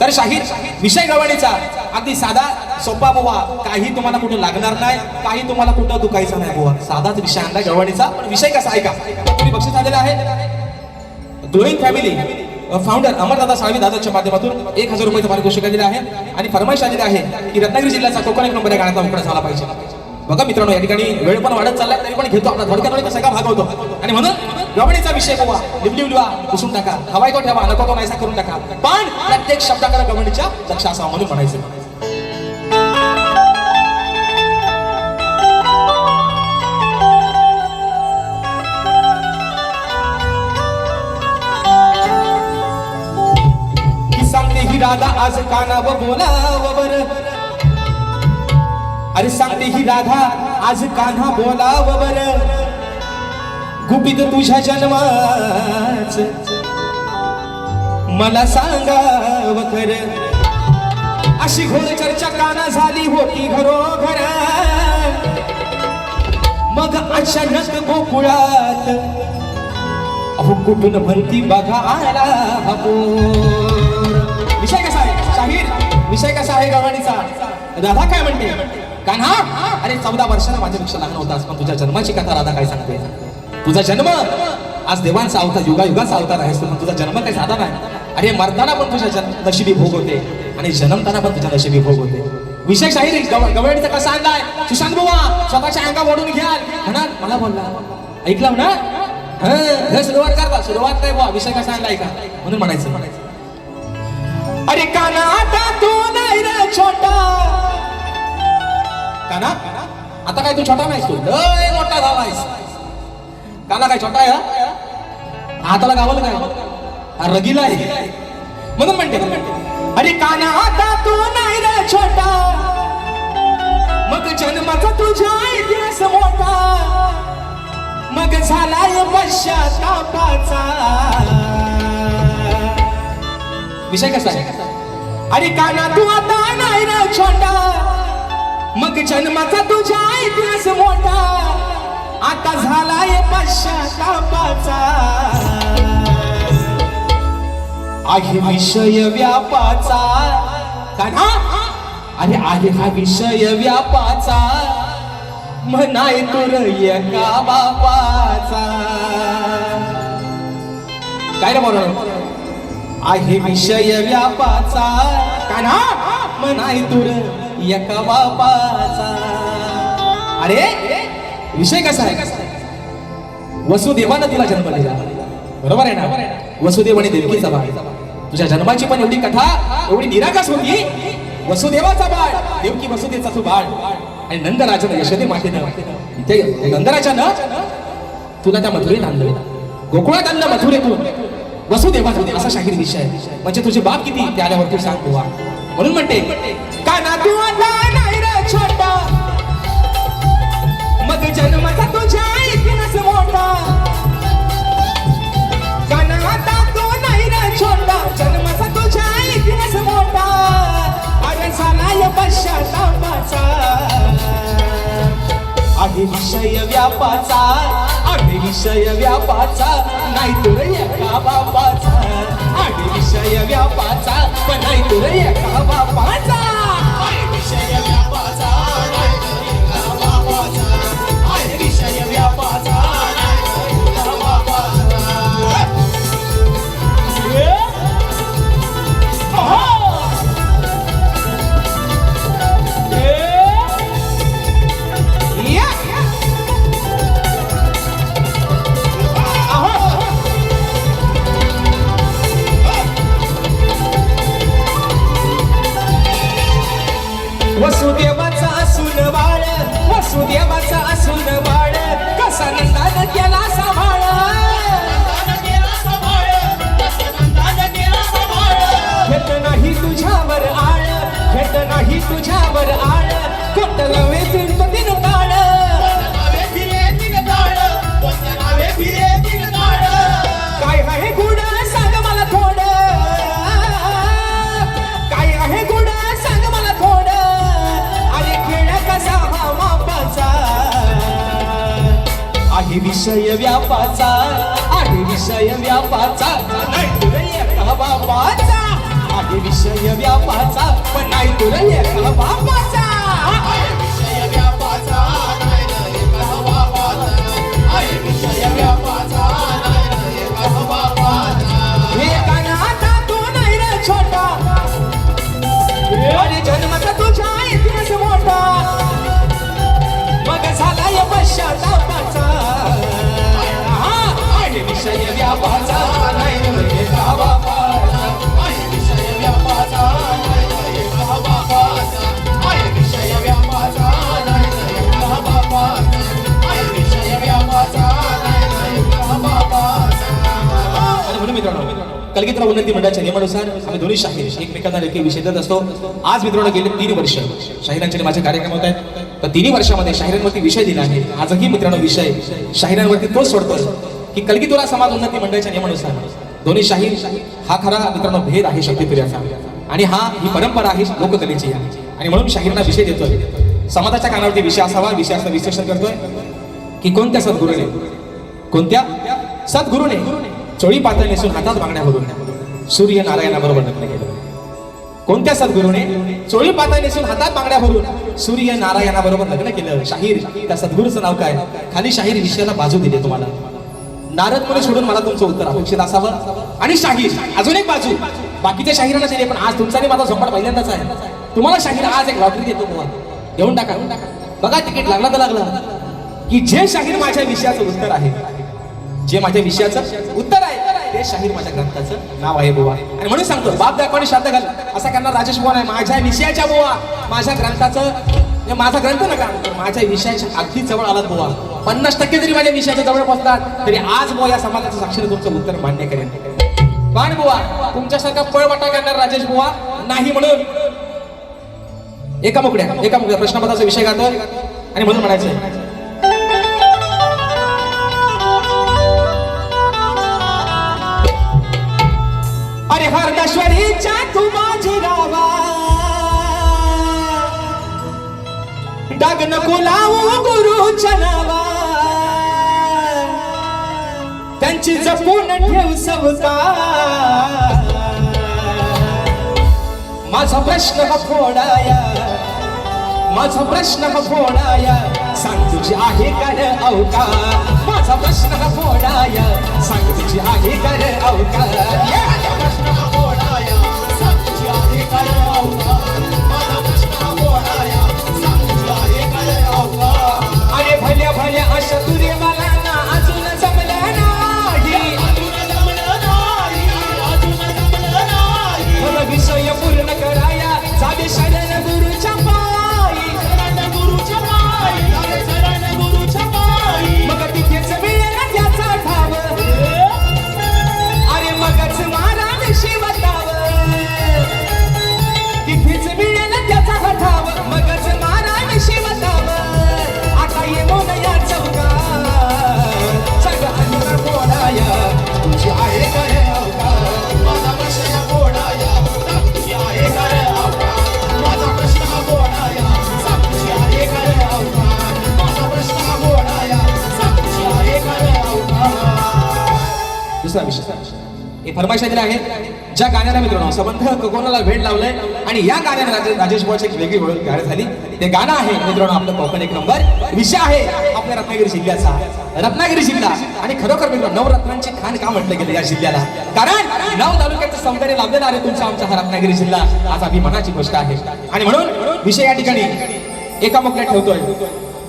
तर शाहीर विषय गवळणीचा अगदी साधा सोपा बुवा. काही तुम्हाला कुठं लागणार नाही, काही तुम्हाला कुठं दुखायचं नाही बुवा. साधाच विषय आणलाय गवळणीचा. पण विषय कसा ऐका, तुम्ही बक्षीस आलेला आहे. ग्रोईंग फॅमिली फाउंडर अमरदादा साळवी दादाच्या माध्यमातून 1000 रुपयाचं पारितोषिक दिलेलं आहे. आणि फरमाईश आलेली आहे की रत्नागिरी जिल्ह्याचा कोकण एक नंबर या गाण्याचा उकडा झाला पाहिजे. बघा मित्रांनो, या ठिकाणी वेळ पण वाढत चाललाय, तरी पण घेतो आपला थोडक्यात कसा का भाग होतो. आणि म्हणून गवळणीचा विषय बुवा लिवलिवला पुसून टाका, हवाय तो ठेवा, नको तो नाहीसा करून टाका, पण प्रत्येक शब्दाकडे गवळणीच्या लक्ष असावं म्हणून म्हणायचं. सांगते ही राधा आज कानावर बोलावं बर. अरे सांगते ही राधा आज कान्हा बोलावं बर. गुपित तुझ्या जन्माच मला सांगावं खर. अशी घोर चर्चा काना झाली होती घरोघर. मग अचानक गोकुळात अहो कुठून म्हणती बघा आला हा पोर. विषय कसा आहे शाहीर, विषय कसा आहे गवळणीचा. राधा काय म्हणते, कान्हा अरे 14 वर्षाला माझ्यापेक्षा लहान होतास, पण तुझ्या जन्माची कथा राधा काय सांगते. तुझा जन्म आज देवांचा अवतार, युगायुगाचा अवतार आहेस, पण तुझा जन्म काही साधा नाही. अरे मरताना पण तुझ्या नशिबी भोग होते आणि जन्मताना पण तुझ्या नशिबी भोग होते. विषय शाहीर गवळणीचा कसा आणलाय. सुशांत बुवा स्वतःच्या अंगा ओढून घ्याल म्हणाल, मला बोलला ऐकलं ना. सुरुवात करता, सुरुवात काय बुवा, विषय कसा आणलाय का म्हणून म्हणायचं. अरे काना आता तू नाही रे छोटा. काना आता काय तू छोटा नाहीस, तू लय मोठा झालायस. काना काय छोटा आहे, हाताला गावलं काय, रगीला आहे म्हणून म्हणते. अरे काना आता तू नाही रे छोटा. मग जन्माचा तुझ्या इतिहास मोठा. मग झालाय पश्चातापाचा. विषय कसा आहे, अरे काना तू आता नाही रे छोटा. मग जन्माचा तुझा इतिहास मोठा. आता झालाय पश्चातापाचा. आहे विषय व्यापाचा. काना अरे आहे हा विषय व्यापाचा. म्हणाय तुर एका बापाचा. काय रे बोल आहे विषय व्यापाचा. कान्हा म्हणाय तुर एका बापाचा. अरे विषय कसा आहे, वसुदेवानं तिला जन्म दिला, बरोबर आहे ना. वसुदेवाने देवकीचा बाळ. तुझ्या जन्माची पण एवढी कथा एवढी निरागस होती. वसुदेवाचा बाळ, देवकी वसुदेवाचा तो बाळ. आणि नंदराजानं यशोदे मातेनं ते नंदराजानं तुला त्या मथुरेत आणलं, गोकुळात आणलं मथुरेतून. वसुदेवाचा असा शाहीर विषय आहे. म्हणजे तुझे बाप किती ते आल्यावर तू सांग बुवा. म्हणून म्हणते काना तू आता नाही रे छोटा. मग जन्माचा तुझ्या इतिहास मोठा. काना आता तू नाही रे छोटा. जन्माचा तुझ्या इतिहास मोठा. अरे झालाय पश्चातापाचा. आहे विषय व्यापाचा. आहे विषय व्यापाचा. नाही तुर एका बापाचा. आहे विषय व्यापाचा. पण नाही तुर एका बापाचा. आहे विषय व्यापाचा. वसुदेवाचा असून बाळ, वसुदेवाचा असून बाळ, कसा नंदान केला सांभाळ. नंदानं केला सांभाळ, तसं नंदानं केला सांभाळ. घेत नाही तुझ्यावर आळ, घेत नाही तुझ्यावर आळ, कोट नवे फिरत दिन ताळ. नावे फिरे तीन ताळ, नावे फिरे तीन ताळ. काय आहे गुड सांग मला थोडं, काय आहे गुड सांग मला थोडं, अरे खेळ कसा हा मापाचा, आहे विषय व्यापाचा, आहे विषय व्यापाचा, नाही तुला एका बापाचा, आहे विषय व्यापाचा, पण नाही तुला एका बापाचा. आहे विषय व्यापाचा, नाही ना एका बापाचा. आहे विषय व्यापाचा, नाही ना एका बापाचा. हे कानाचा तू नाही रे छोटा, आणि जन्माचा तुझ्या इतिहास मोठा, मग झाला या पश्चातापाचा. आहे विषय व्यापाचा, नाही तुला एका बापाचा. आहे विषय व्यापाचा, नाही ना एका बापाचा. आहे विषय व्यापाचा, नाही ना एका बापाचा. आहे विषय व्यापाचा, नाही ना एका बापाचा. आणि म्हणून मित्रांनो, कलगीतराव उन्नती मंडळाच्या नियमानुसार आम्ही दोन्ही शाहीर एकमेकांना लेखी विषय देत असतो. आज मित्रांनो गेले 3 वर्ष शाहिरांचे माझे कार्यक्रम होत आहेत, तर 3 वर्षामध्ये शाहिरांवरती विषय दिला आहे. आजही मित्रांनो विषय शाहिरांवरती तोच सोडतोय की कलगीतुरा समाज उन्नती मंडळाच्या नियमानुसार दोन्ही शाहीर हा खरा मित्रांनो भेद आहे शक्तीप्रियाचा, आणि ही परंपरा आहे लोककलेची, आणि म्हणून शाहिरांना विषय देतोय. समाजाच्या कानावरती विषय असावा, विषयाचं विश्लेषण करतोय की कोणत्या सद्गुरूने चोळी पातळ नेसून हातात बांगड्या भरून सूर्य नारायणाबरोबर लग्न केलं. कोणत्या सद्गुरूने चोळी पातळ नेसून हातात बांगड्या भरून सूर्य नारायणाबरोबर लग्न केलं. शाहीर त्या सद्गुरूचं नाव काय? खाली शाहीर विषयाला बाजू दिली तुम्हाला. नारद मुनी सोडून मला तुमचं उत्तर अपेक्षित असावं, आणि शाहीर अजून एक बाजू बाकीच्या शाहिरांना दिली, पण आज तुमचा माझा झोपाट पहिल्यांदाच आहे. तुम्हाला शाहीर आज एक लॉटरी देतो, तुम्हाला घेऊन टाका. बघा तिकीट लागला तर लागला, की जे शाहीर माझ्या विषयाचं उत्तर आहे, जे माझ्या विषयाचं उत्तर आहे ते शाहीर माझ्या ग्रंथाचं नाव आहे बुवा. आणि म्हणून सांगतो, बाप दाखवाने श्राद्ध घाल असा करणार राजेश बुवा नाही. माझ्या विषयाच्या बुवा, माझ्या ग्रंथाचं, माझा ग्रंथ नका, माझ्या विषयाच्या अगदी जवळ आलात बुवा. 50% जरी माझ्या विषयाच्या जवळ बसतात तरी आज बुवा या समाजाच्या साक्षीने तुमचं उत्तर मान्य करेन. पण बुवा तुमच्यासारखा पळवाटा करणार राजेश बुवा नाही. म्हणून एका मुकड्या प्रश्नपत्राचा विषय गातोय, आणि म्हणून म्हणायचं अरे हरदेश्वरीच्या तू माझी रावा, डाग नको लावू गुरुच्या नावा, त्यांची जपून ठेव संस्कार. माझा प्रश्न हा फोडाया, माझा प्रश्न हा फोडाया, सांग तुझी आहे कर अवकार. माझा प्रश्न हा फोडाया, सांग तुझी आहे कर अवकार. माझा प्रश्न हा फोडाया, सांग तुझी आहे काय अवतार. माझा प्रश्न हा फोडाया, सांग तुझी आहे काय अवतार. अरे भल्या भल्या अशा तुरेवाल्यांना अजून जमलं नाही, अजून जमलं नाही, अजून जमलं नाही. मला विषय पूर्ण कराया जावे शरण गुरुच्या पायी. शरण गुरुच्या पायी, जावे शरण गुरुच्या पायी. मग तिथेच मिळेल त्याचा ठाव, अरे मगच महाराज शिवताव. तिथेच मिळेल त्याचा ठाव, मगच महाराज शिवताव. आता ये मोन या चौकार, सग अंतर बोलाया तुझी आहे करे अवकार. माझा प्रश्न हा फोडाया, सांग तुझी आहे काय अवतार. माझा प्रश्न हा फोडाया, सांग तुझी आहे काय अवतार. माझा प्रश्न हा फोडाया, सांग तुझी आहे काय अवतार. दुसरा विषय हे फरमाईश दिला आहे. ज्या गाण्याला मित्रांनो संबंध कोणाला भेट लावलंय, आणि या गाण्याने राजेश बुवाची एक वेगळी ओळख तयार झाली. ते गाणं आहे मित्रांनो आपलं कोकण एक नंबर. विषय आहे आपल्या रत्नागिरी जिल्ह्याचा. रत्नागिरी जिल्हा, आणि खरोखर मित्रांनो नवरत्नांची खाण का म्हटलं गेलं या जिल्ह्याला, कारण 9 तालुक्याचं सौंदर्य लाभलेला आहे तुमचा आमचा हा रत्नागिरी जिल्हा. आज अभिमानाची गोष्ट आहे, आणि म्हणून विषय या ठिकाणी एका मुकड्यात ठेवतोय.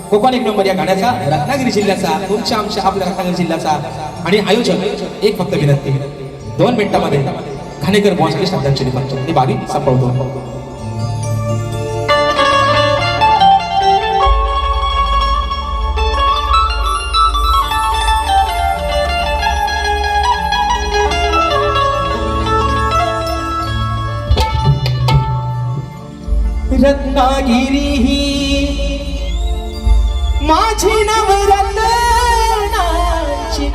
कोकण एक नंबर या गाण्याचा, रत्नागिरी जिल्ह्याचा, तुमच्या आमच्या आपल्या रत्नागिरी जिल्ह्याचा. आणि आयोजक एक फक्त विनंती, 2 मिनिटांमध्ये घाणेकर बुवांसाठी श्रद्धांजली करतो आणि बारी संपवतो. माझी नवरत्नाची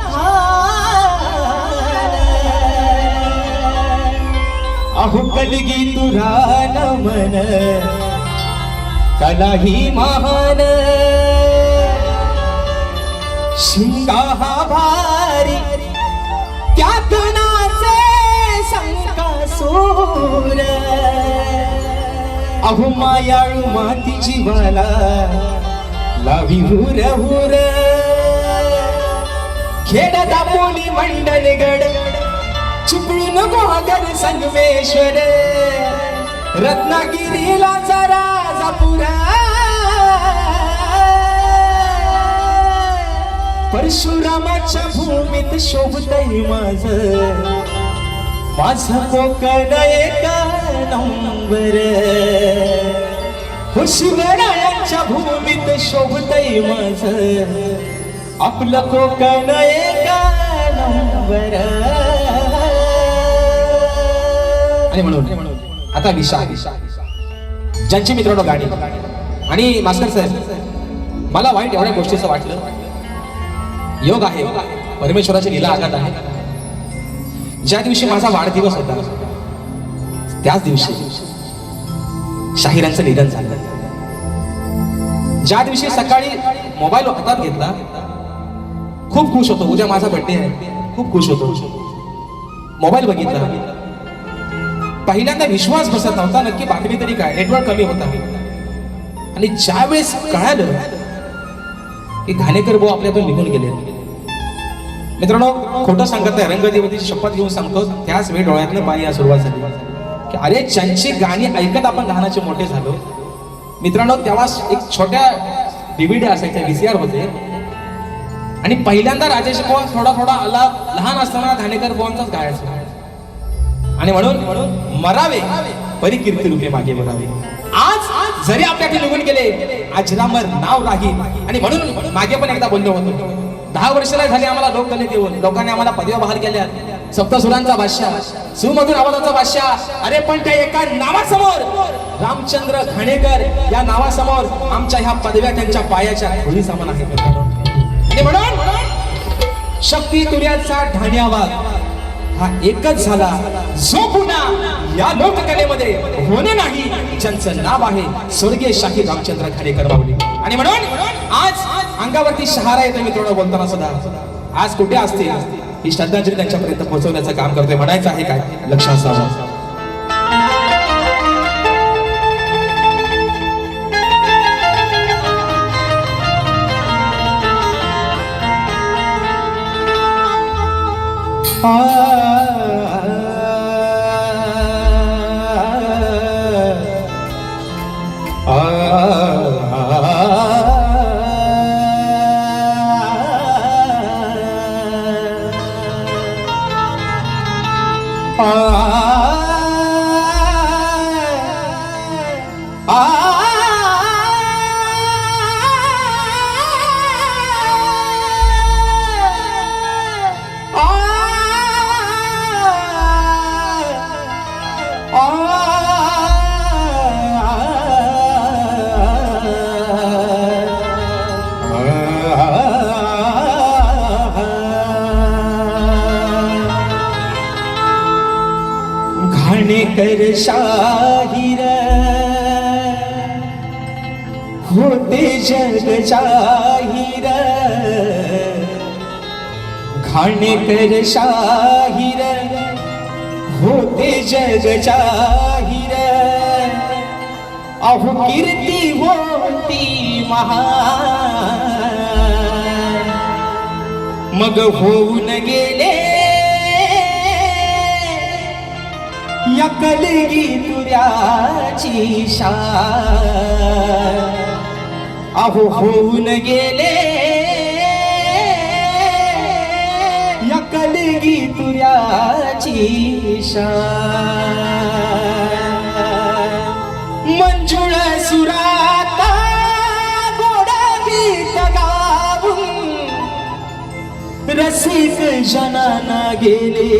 खान अहो कलगी तुरा नमन कलाही महान शिंगा हा भारी त्यात नाचे संकासूर अहो मायाळू माती जीवाला लावी हुर हुर खेड दापोली मंडलगड चिपळून गोगर संगमेश्वर रत्नागिरीला जरा जापुरा परशुरामाच्या भूमीत शोभतय माझं कोकण एक नंबर हो शिवरायांच्या भूमीत शोभतय आपलं कोकण एक नंबर आणि म्हणून आता विशा ज्यांची मित्रांनो गाणी आणि मास्टर साहेब मला वाईट एवढ्या गोष्टीचं वाटलं योग आहे परमेश्वराची लीला आघात आहे ज्या दिवशी माझा वाढदिवस होता त्याच दिवशी शाहिरांचं निधन झालं ज्या दिवशी सकाळी मोबाईल हातात घेतला खूप खुश होतो उद्या माझा बर्थडे आहे खूप खुश होतो मोबाईल बघितला पहिल्यांदा विश्वास बसत नव्हता नक्की बातमी तरी काय नेटवर्क कमी होता आणि ज्यावेळेस कळालं की घाणेकर भाऊ आपल्यातून निघून गेले मित्रांनो खोटं सांगत नाही रंगदेवतेची शपथ घेऊन सांगतो त्याच वेळी डोळ्यातनं पाणी सुरुवात झाली की अरे ज्यांची गाणी ऐकत आपण लहानाचे मोठे झालो मित्रांनो तेव्हा एक छोट्या DVD असायच्या VCR होते आणि पहिल्यांदा राजेश पवार थोडा आला लहान असताना घाणेकर पवारांचाच गायचा आणि म्हणून मरावे परी कीर्ती रूपे मागे मरावे आज जरी आपल्याकडे निघून गेले अजरामर नाव राहील आणि म्हणून मागे पण एकदा बोललो होतो 10 वर्षाला झाले आम्हाला लोककले देऊन लोकांनी आम्हाला पदव्या बहाल केल्या सप्तसुरांचा बादशाह सुमधुर आवाजाचा बादशाह अरे पण त्या एका नावासमोर रामचंद्र घाणेकर या नावासमोर आमच्या ह्या पदव्या त्यांच्या पायाच्या धुळी समान आहेत आणि म्हणून शक्ती तुर्याचा ढाण्यावाग हा एकच झाला जो पुन्हा या लोककलेमध्ये होणे नाही ज्यांचं नाव आहे स्वर्गीय शाहीर रामचंद्र घाणेकर माऊली आणि म्हणून आज अंगावरती शहारा येतो मित्रांनो बोलताना सुद्धा आज कुठे असतील ही श्रद्धांजली त्यांच्यापर्यंत पोहोचवण्याचं काम करतोय म्हणायचं आहे काय लक्षात असावं घाणेकर शाहीर होते जग जाहीर घाणेकर शाहीर होते जग जाहीर अहो कीर्ती होती महान मग होऊन गेले या कलगी तुर्याची शान अहो होऊन गेले या कलगी तुर्याची शान मंजुळ सुराता गोडा गीत गाऊन रसिक जनाना गेले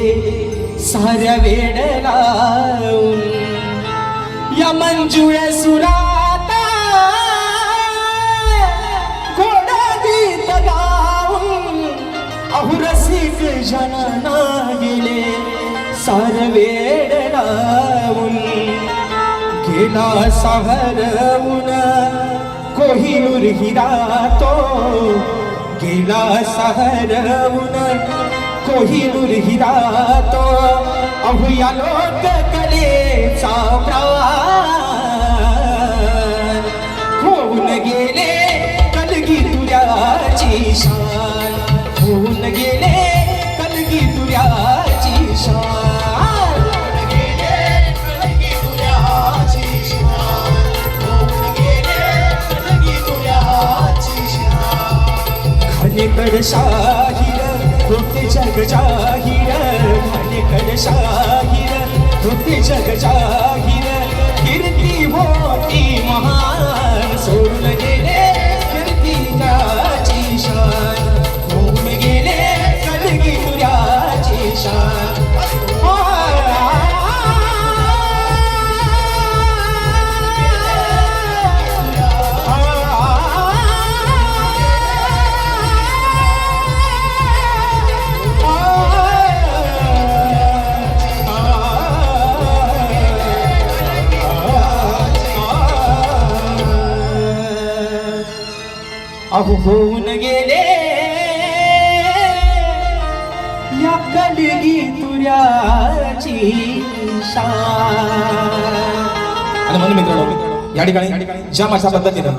साऱ्या वेड लावून या मंजुळ सुराता गोड गेला सहरवून कोहिनूर हिरा तो गेला सहरवून कोहिनूर हिरा तो अहुया लोक कलेचा प्राण होऊन गेले कलगी तुझ्याची शान होऊन गेले कलगी तुझ्याची शान गेले कलगी तुझ्याची शान होऊन गेले कलगी तुझ्याची शान खणेकड शाहीर होते जग जाहीर खणेकड शाहीर होते जग जाहीर कीर्ती होती महान सोडून गेले कीर्ती त्याची शान होऊन गेले कलगी तुझ्याची शान अहो होऊन गेले या कलगी तुझ्याची शान. आणि म्हणून मित्रांनो या ठिकाणी ज्या माझ्या पद्धतीनं